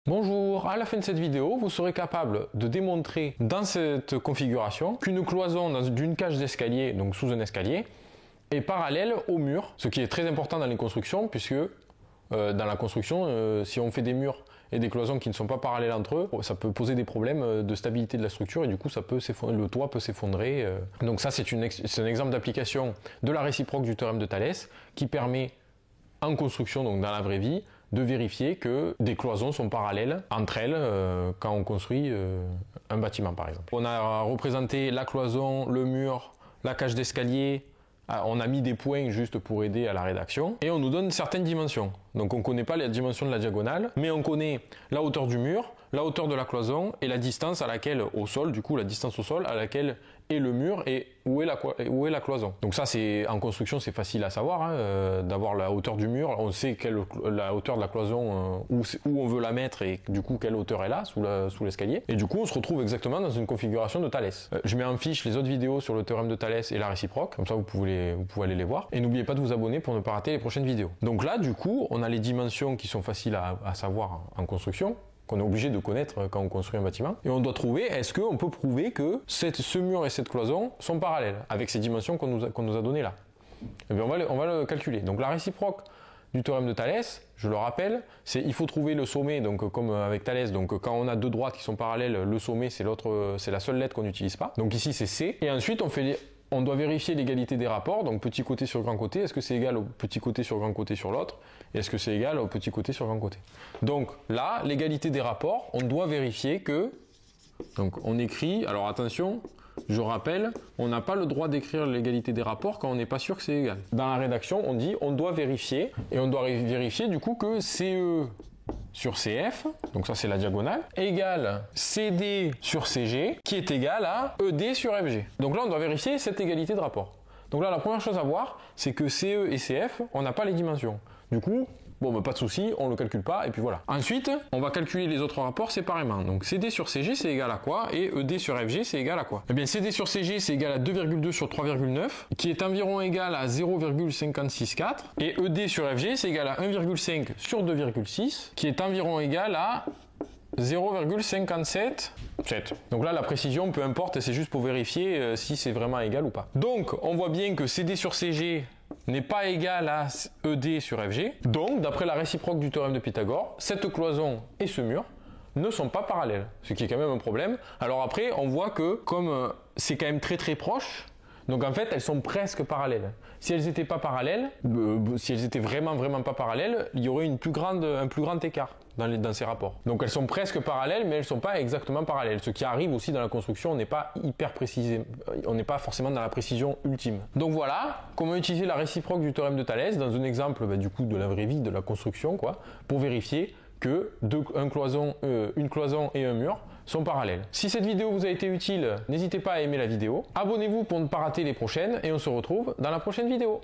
Bonjour, à la fin de cette vidéo, vous serez capable de démontrer dans cette configuration qu'une cloison d'une cage d'escalier, donc sous un escalier, est parallèle au mur, ce qui est très important dans les constructions puisque dans la construction, si on fait des murs et des cloisons qui ne sont pas parallèles entre eux, ça peut poser des problèmes de stabilité de la structure et du coup le toit peut s'effondrer. Donc ça c'est un exemple d'application de la réciproque du théorème de Thalès qui permet en construction, donc dans la vraie vie, de vérifier que des cloisons sont parallèles entre elles quand on construit un bâtiment par exemple. On a représenté la cloison, le mur, la cage d'escalier, on a mis des points juste pour aider à la rédaction et on nous donne certaines dimensions. Donc on ne connaît pas la dimension de la diagonale, mais on connaît la hauteur du mur, la hauteur de la cloison et la distance à laquelle au sol, du coup la distance au sol à laquelle est le mur et où est la cloison. Donc ça c'est en construction c'est facile à savoir, hein, d'avoir la hauteur du mur, on sait la hauteur de la cloison, où on veut la mettre et du coup quelle hauteur elle a sous l'escalier. Et du coup on se retrouve exactement dans une configuration de Thalès. Je mets en fiche les autres vidéos sur le théorème de Thalès et la réciproque, comme ça vous pouvez aller les voir. Et n'oubliez pas de vous abonner pour ne pas rater les prochaines vidéos. Donc là du coup on a les dimensions qui sont faciles à savoir en construction, qu'on est obligé de connaître quand on construit un bâtiment. Et on doit trouver, est-ce qu'on peut prouver que ce mur et cette cloison sont parallèles avec ces dimensions qu'on nous a données là. Et bien on va le calculer. Donc la réciproque du théorème de Thalès, je le rappelle, c'est il faut trouver le sommet, donc comme avec Thalès, donc quand on a deux droites qui sont parallèles, le sommet c'est la seule lettre qu'on n'utilise pas. Donc ici c'est C. Et ensuite on doit vérifier l'égalité des rapports, donc petit côté sur grand côté, est-ce que c'est égal au petit côté sur grand côté sur l'autre, et est-ce que c'est égal au petit côté sur grand côté. Donc là, l'égalité des rapports, on doit vérifier que, donc on écrit, alors attention, je rappelle, on n'a pas le droit d'écrire l'égalité des rapports quand on n'est pas sûr que c'est égal. Dans la rédaction, on dit, on doit vérifier, et on doit vérifier du coup que CE sur CF, donc ça c'est la diagonale, égale CD sur CG, qui est égal à ED sur FG. Donc là on doit vérifier cette égalité de rapport. Donc là la première chose à voir, c'est que CE et CF, on n'a pas les dimensions. Du coup, bon bah, pas de souci, on le calcule pas et puis voilà. Ensuite, on va calculer les autres rapports séparément. Donc CD sur CG c'est égal à quoi et ED sur FG c'est égal à quoi? Eh bien CD sur CG c'est égal à 2,2 sur 3,9 qui est environ égal à 0,564 et ED sur FG c'est égal à 1,5 sur 2,6 qui est environ égal à 0,577. Donc là la précision peu importe, c'est juste pour vérifier si c'est vraiment égal ou pas. Donc on voit bien que CD sur CG n'est pas égal à ED sur FG. Donc d'après la réciproque du théorème de Pythagore, cette cloison et ce mur ne sont pas parallèles, ce qui est quand même un problème. Alors après on voit que comme c'est quand même très proche, donc en fait elles sont presque parallèles. Si elles n'étaient pas parallèles, si elles étaient vraiment pas parallèles, il y aurait un plus grand écart dans ces rapports. Donc elles sont presque parallèles mais elles sont pas exactement parallèles. Ce qui arrive aussi dans la construction, on n'est pas hyper précisé, on n'est pas forcément dans la précision ultime. Donc voilà comment utiliser la réciproque du théorème de Thalès dans un exemple du coup de la vraie vie, de la construction quoi, pour vérifier que une cloison et un mur sont parallèles. Si cette vidéo vous a été utile, n'hésitez pas à aimer la vidéo. Abonnez-vous pour ne pas rater les prochaines et on se retrouve dans la prochaine vidéo.